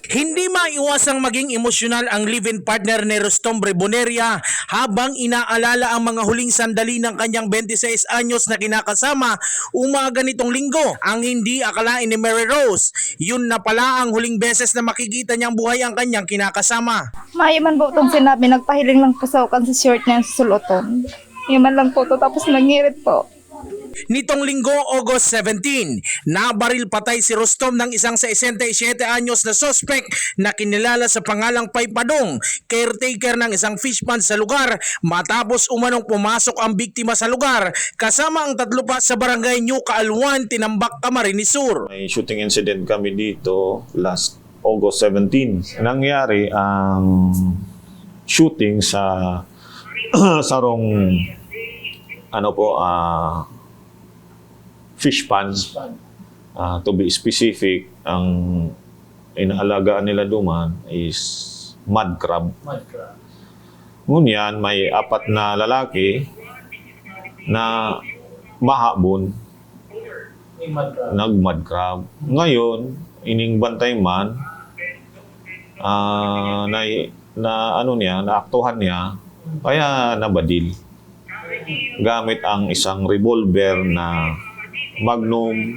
Hindi maiwasang maging emosyonal ang live-in partner ni Rustom Reboneria habang inaalala ang mga huling sandali ng kanyang 26 anyos na kinakasama umaga nitong linggo. Ang hindi akalain ni Mary Rose, yun na pala ang huling beses na makikita niyang buhay ang kanyang kinakasama. Mahiman po itong sinabi, nagpahiling lang po sa ukan sa short niya sa suluton. Himan lang po ito, tapos nangirit po. Nitong linggo, August 17, nabaril patay si Rustom ng isang 67 anyos na suspect na kinilala sa pangalang Pay Padong, caretaker ng isang fish pond sa lugar matapos umanong pumasok ang biktima sa lugar kasama ang tatlo pa sa barangay New Kaalwan, Tinambak, Camarines Sur. May shooting incident kami dito last August 17. Nangyari ang shooting sa sarong fish pond. To be specific, ang inaalagaan nila duman is mud crab. Ngunyan, may 4 na lalaki na mahabon nag-mud crab. Ngayon, ining bantay man naaktuhan niya, kaya nabadil gamit ang isang revolver na Magnum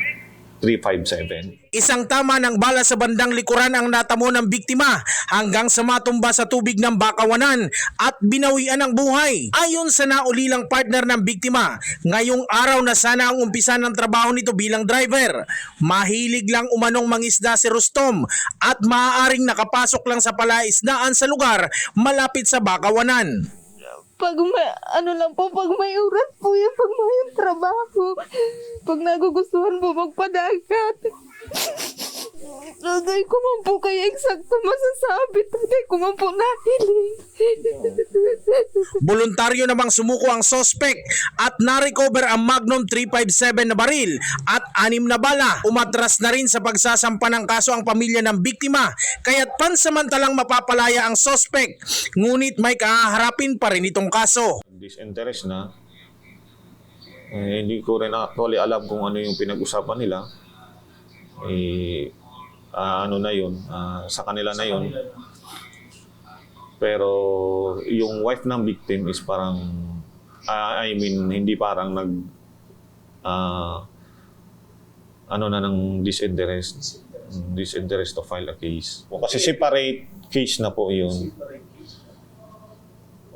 357. Isang tama ng bala sa bandang likuran ang natamo ng biktima hanggang sa matumba sa tubig ng Bakawanan at binawian ng buhay. Ayon sa naulilang partner ng biktima, ngayong araw na sana ang umpisa ng trabaho nito bilang driver. Mahilig lang umanong mangisda si Rustom at maaaring nakapasok lang sa palaisdaan sa lugar malapit sa Bakawanan. Pag may oras po yan, pag may trabaho, pag nagugustuhan po magpadagat. Tagay ko man po kaya eksakto masasabi, tagay ko man po nahiling. Voluntaryo namang sumuko ang suspect at na-recover ang Magnum 357 na baril at 6 na bala. Umatras na rin sa pagsasampa ng kaso ang pamilya ng biktima, kaya't pansamantalang mapapalaya ang suspect. Ngunit may kahaharapin pa rin itong kaso. Disinterest na. Hindi ko rin actually alam kung ano yung pinag-usapan nila. Sa kanila na yun. Pero yung wife ng victim is parang hindi parang ng disinterest to file a case. Kasi separate case na po yun.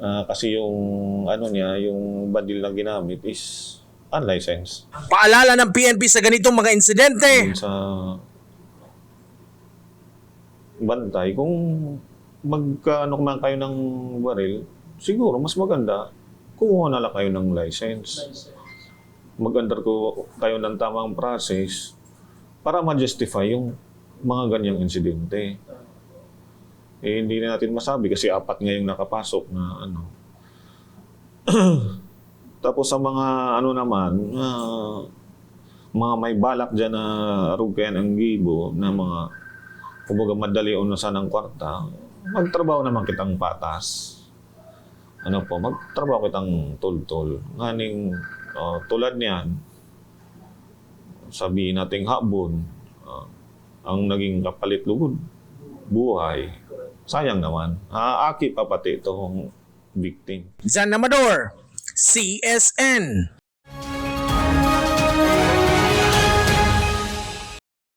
Kasi yung yung bandil na ginamit is unlicensed. Paalala ng PNP sa ganitong mga insidente. Sa bantay, kung magkaano man kayo ng baril, siguro mas maganda kumuha na lang kayo ng license. Mag-under kayo ng tamang process para ma-justify yung mga ganyang insidente. Hindi na natin masabi kasi 4 ngayong nakapasok na Tapos sa mga mga may balak dyan na rugayan ang gibo na mga kumbaga madali unasan ng kwarta, magtrabaho naman kitang patas. Magtrabaho kitang tol-tol. Nganing tulad niyan, sabihin nating habon, ang naging kapalit lugod, buhay. Sayang naman. Aki pa pati itong victim. Jan Amador, CSN.